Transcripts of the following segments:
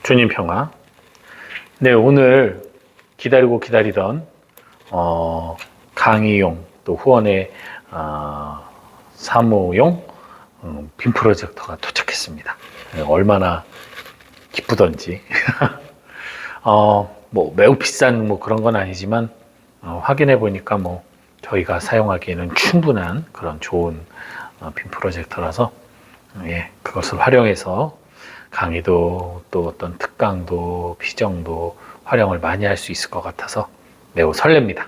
주님 평화. 네, 오늘 기다리고 기다리던 강의용 또 후원의 사무용 빔 프로젝터가 도착했습니다. 네, 얼마나 기쁘던지. 뭐 매우 비싼 뭐 그런 건 아니지만 확인해 보니까 뭐 저희가 사용하기에는 충분한 그런 좋은 빔 프로젝터라서 예, 그것을 활용해서 강의도 또 어떤 특강도 피정도 활용을 많이 할 수 있을 것 같아서 매우 설렙니다.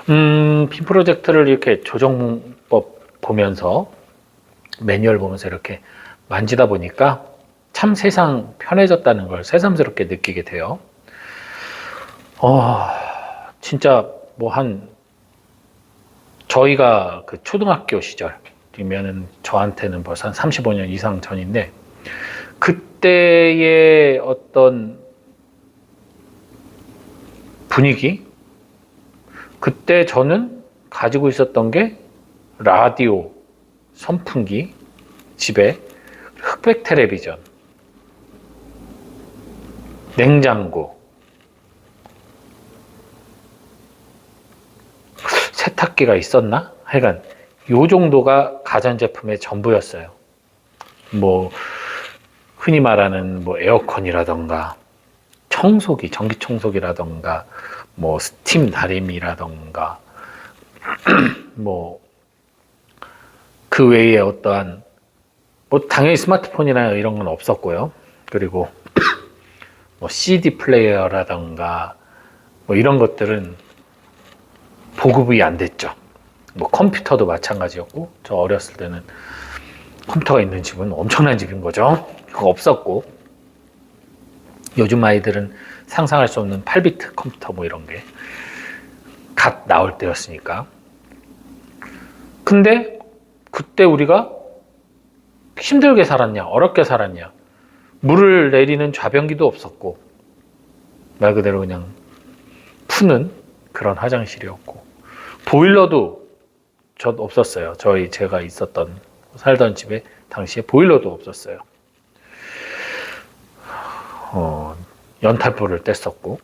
빔 프로젝터를 이렇게 조정법 보면서 매뉴얼 보면서 이렇게 만지다 보니까 참 세상 편해졌다는 걸 새삼스럽게 느끼게 돼요. 진짜 뭐 저희가 그 초등학교 시절이면은 저한테는 벌써 한 35년 이상 전인데 그때의 어떤 분위기, 그때 저는 가지고 있었던 게 라디오, 선풍기, 집에 흑백 텔레비전, 냉장고, 세탁기가 있었나? 하여간 요 정도가 가전제품의 전부였어요. 뭐 흔히 말하는 뭐 에어컨이라던가 청소기, 전기청소기라던가 뭐 스팀 다리미라던가 뭐 그 외에 어떠한 뭐 당연히 스마트폰이나 이런 건 없었고요. 그리고 뭐 CD 플레이어라던가 뭐 이런 것들은 보급이 안 됐죠. 뭐 컴퓨터도 마찬가지였고 저 어렸을 때는 컴퓨터가 있는 집은 엄청난 집인 거죠. 그거 없었고 요즘 아이들은 상상할 수 없는 8비트 컴퓨터 뭐 이런 게 갓 나올 때였으니까. 근데 그때 우리가 힘들게 살았냐 어렵게 살았냐, 물을 내리는 좌변기도 없었고 말 그대로 그냥 푸는 그런 화장실이었고 보일러도 없었어요. 제가 살던 집에 당시에 보일러도 없었어요. 연탄불을 뗐었고,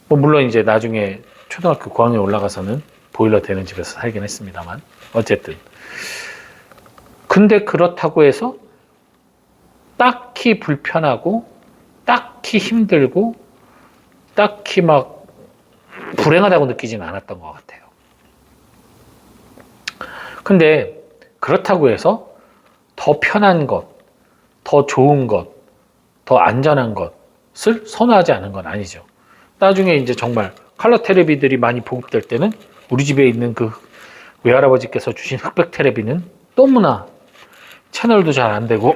뭐 물론 이제 나중에 초등학교 고학년 올라가서는 보일러 되는 집에서 살긴 했습니다만 어쨌든. 근데 그렇다고 해서 딱히 불편하고 딱히 힘들고 딱히 막 불행하다고 느끼지는 않았던 것 같아요. 근데 그렇다고 해서 더 편한 것, 더 좋은 것, 더 안전한 것을 선호하지 않은 건 아니죠. 나중에 이제 정말 컬러 테레비들이 많이 보급될 때는 우리 집에 있는 그 외할아버지께서 주신 흑백 테레비는 너무나 채널도 잘 안 되고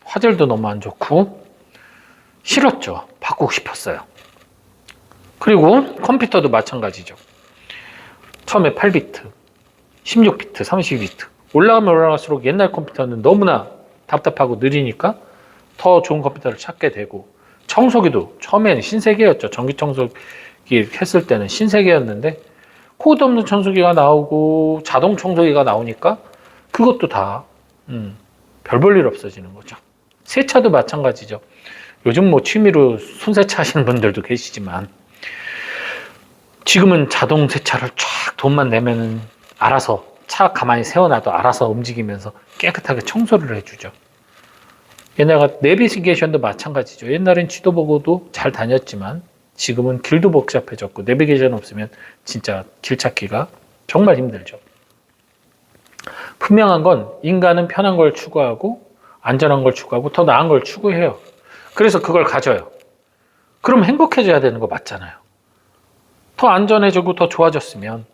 화질도 너무 안 좋고 싫었죠. 바꾸고 싶었어요. 그리고 컴퓨터도 마찬가지죠. 처음에 8비트, 16비트, 32비트 올라가면 올라갈수록 옛날 컴퓨터는 너무나 답답하고 느리니까 더 좋은 컴퓨터를 찾게 되고, 청소기도 처음에는 신세계였죠. 전기청소기 했을 때는 신세계였는데 코드 없는 청소기가 나오고 자동 청소기가 나오니까 그것도 다 별 볼 일 없어지는 거죠. 세차도 마찬가지죠. 요즘 뭐 취미로 손세차 하시는 분들도 계시지만 지금은 자동 세차를 쫙 돈만 내면은 알아서 차 가만히 세워놔도 알아서 움직이면서 깨끗하게 청소를 해주죠. 옛날에 내비게이션도 마찬가지죠. 옛날엔 지도 보고도 잘 다녔지만 지금은 길도 복잡해졌고 내비게이션 없으면 진짜 길 찾기가 정말 힘들죠. 분명한 건 인간은 편한 걸 추구하고 안전한 걸 추구하고 더 나은 걸 추구해요. 그래서 그걸 가져요. 그럼 행복해져야 되는 거 맞잖아요. 더 안전해지고 더 좋아졌으면,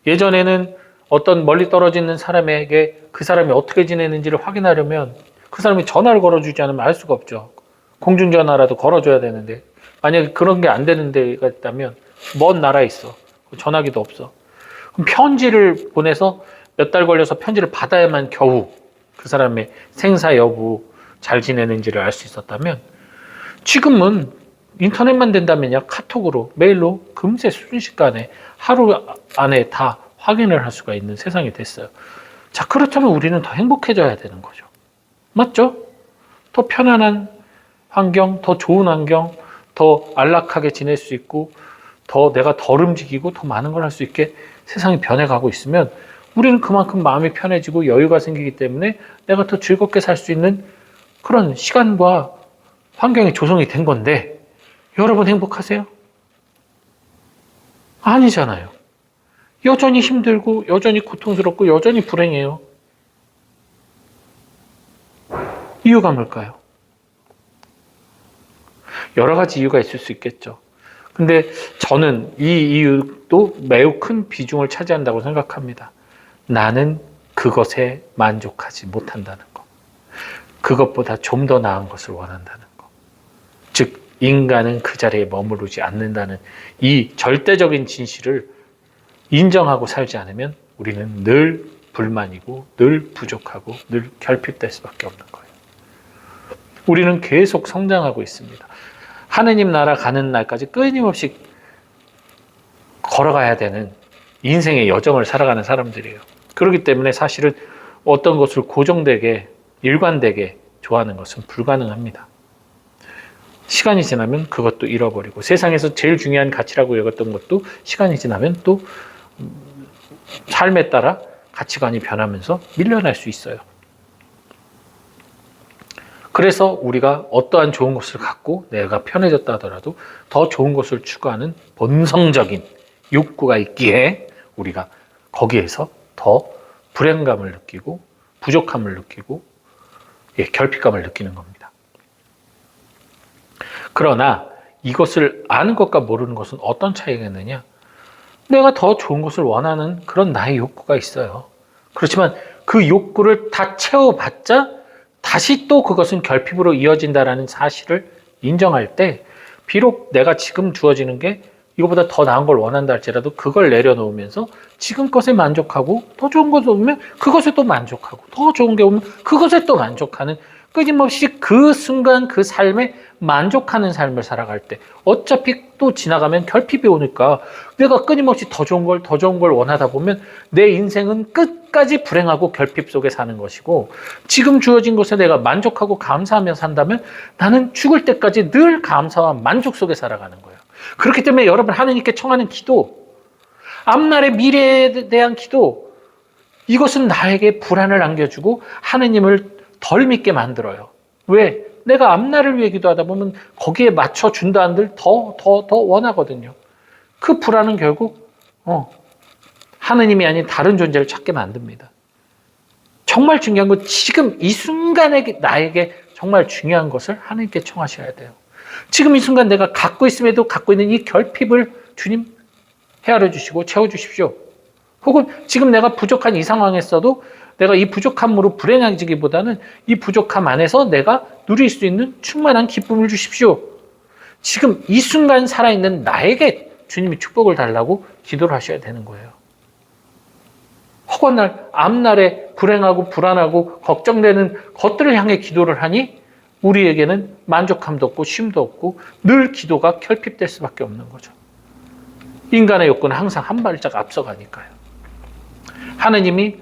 예전에는 어떤 멀리 떨어져 있는 사람에게 그 사람이 어떻게 지내는지를 확인하려면 그 사람이 전화를 걸어주지 않으면 알 수가 없죠. 공중전화라도 걸어줘야 되는데 만약에 그런 게 안 되는 데가 있다면 먼 나라에 있어. 전화기도 없어. 그럼 편지를 보내서 몇 달 걸려서 편지를 받아야만 겨우 그 사람의 생사 여부 잘 지내는지를 알 수 있었다면, 지금은 인터넷만 된다면요 카톡으로 메일로 금세 순식간에 하루 안에 다 확인을 할 수가 있는 세상이 됐어요. 자, 그렇다면 우리는 더 행복해져야 되는 거죠. 맞죠? 더 더 편안한 환경, 더 좋은 환경, 더 안락하게 지낼 수 있고 더 내가 덜 움직이고 더 많은 걸 할 수 있게 세상이 변해가고 있으면 우리는 그만큼 마음이 편해지고 여유가 생기기 때문에 내가 더 즐겁게 살 수 있는 그런 시간과 환경이 조성이 된 건데 여러분 행복하세요? 아니잖아요. 여전히 힘들고 여전히 고통스럽고 여전히 불행해요. 이유가 뭘까요? 여러 가지 이유가 있을 수 있겠죠. 근데 저는 이 이유도 매우 큰 비중을 차지한다고 생각합니다. 나는 그것에 만족하지 못한다는 것. 그것보다 좀 더 나은 것을 원한다는 것. 즉, 인간은 그 자리에 머무르지 않는다는 이 절대적인 진실을 인정하고 살지 않으면 우리는 늘 불만이고 늘 부족하고 늘 결핍될 수밖에 없는 거예요. 우리는 계속 성장하고 있습니다. 하느님 나라 가는 날까지 끊임없이 걸어가야 되는 인생의 여정을 살아가는 사람들이에요. 그렇기 때문에 사실은 어떤 것을 고정되게 일관되게 좋아하는 것은 불가능합니다. 시간이 지나면 그것도 잃어버리고 세상에서 제일 중요한 가치라고 여겼던 것도 시간이 지나면 또 삶에 따라 가치관이 변하면서 밀려날 수 있어요. 그래서 우리가 어떠한 좋은 것을 갖고 내가 편해졌다 하더라도 더 좋은 것을 추구하는 본성적인 욕구가 있기에 우리가 거기에서 더 불행감을 느끼고 부족함을 느끼고 결핍감을 느끼는 겁니다. 그러나 이것을 아는 것과 모르는 것은 어떤 차이가 있느냐? 내가 더 좋은 것을 원하는 그런 나의 욕구가 있어요. 그렇지만 그 욕구를 다 채워봤자 다시 또 그것은 결핍으로 이어진다는 사실을 인정할 때 비록 내가 지금 주어지는 게 이거보다 더 나은 걸 원한다 할지라도 그걸 내려놓으면서 지금 것에 만족하고 더 좋은 것이 오면 그것에 또 만족하고 더 좋은 게 오면 그것에 또 만족하는 끊임없이 그 순간 그 삶에 만족하는 삶을 살아갈 때 어차피 또 지나가면 결핍이 오니까 내가 끊임없이 더 좋은 걸 원하다 보면 내 인생은 끝까지 불행하고 결핍 속에 사는 것이고 지금 주어진 것에 내가 만족하고 감사하며 산다면 나는 죽을 때까지 늘 감사와 만족 속에 살아가는 거예요. 그렇기 때문에 여러분 하느님께 청하는 기도, 앞날의 미래에 대한 기도, 이것은 나에게 불안을 안겨주고 하느님을 덜 믿게 만들어요. 왜? 내가 앞날을 위해 기도하다 보면 거기에 맞춰준다 한들 더 원하거든요. 그 불안은 결국 하느님이 아닌 다른 존재를 찾게 만듭니다. 정말 중요한 건 지금 이 순간에 나에게 정말 중요한 것을 하느님께 청하셔야 돼요. 지금 이 순간 내가 갖고 있음에도 갖고 있는 이 결핍을 주님 헤아려 주시고 채워주십시오. 혹은 지금 내가 부족한 이 상황에서도 내가 이 부족함으로 불행해지기보다는 이 부족함 안에서 내가 누릴 수 있는 충만한 기쁨을 주십시오. 지금 이 순간 살아있는 나에게 주님이 축복을 달라고 기도를 하셔야 되는 거예요. 허구한 앞날에 불행하고 불안하고 걱정되는 것들을 향해 기도를 하니 우리에게는 만족함도 없고 쉼도 없고 늘 기도가 결핍될 수밖에 없는 거죠. 인간의 욕구는 항상 한 발짝 앞서가니까요. 하느님이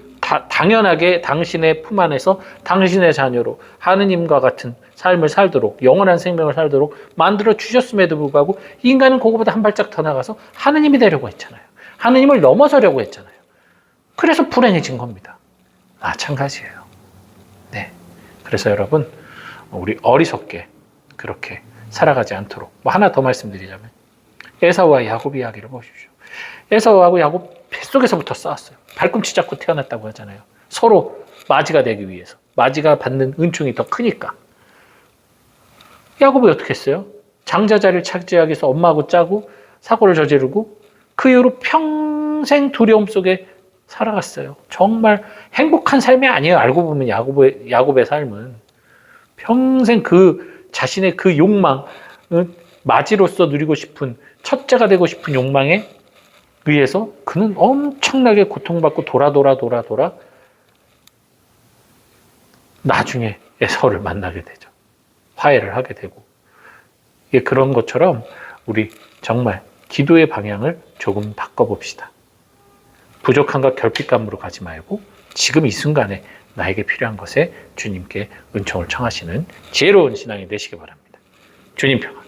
당연하게 당신의 품 안에서 당신의 자녀로 하느님과 같은 삶을 살도록 영원한 생명을 살도록 만들어 주셨음에도 불구하고 인간은 그거보다 한 발짝 더 나가서 하느님이 되려고 했잖아요. 하느님을 넘어서려고 했잖아요. 그래서 불행해진 겁니다. 마찬가지예요. 네. 그래서 여러분 우리 어리석게 그렇게 살아가지 않도록 하나 더 말씀드리자면 에사우와 야곱 이야기를 보십시오. 에사우하고 야곱 뱃속에서부터 싸웠어요. 발꿈치 잡고 태어났다고 하잖아요. 서로 맞이가 되기 위해서. 맞이가 받는 은총이 더 크니까. 야곱이 어떻게 했어요? 장자 자리를 차지하기 위해서 엄마하고 짜고 사고를 저지르고 그 이후로 평생 두려움 속에 살아갔어요. 정말 행복한 삶이 아니에요. 알고 보면 야곱의 삶은. 평생 그 자신의 그 욕망, 맞이로서 누리고 싶은, 첫째가 되고 싶은 욕망에 의해서 그는 엄청나게 고통받고 돌아 나중에 에사우를 만나게 되죠. 화해를 하게 되고. 이게 그런 것처럼 우리 정말 기도의 방향을 조금 바꿔봅시다. 부족함과 결핍감으로 가지 말고 지금 이 순간에 나에게 필요한 것에 주님께 은총을 청하시는 지혜로운 신앙이 되시기 바랍니다. 주님 평안.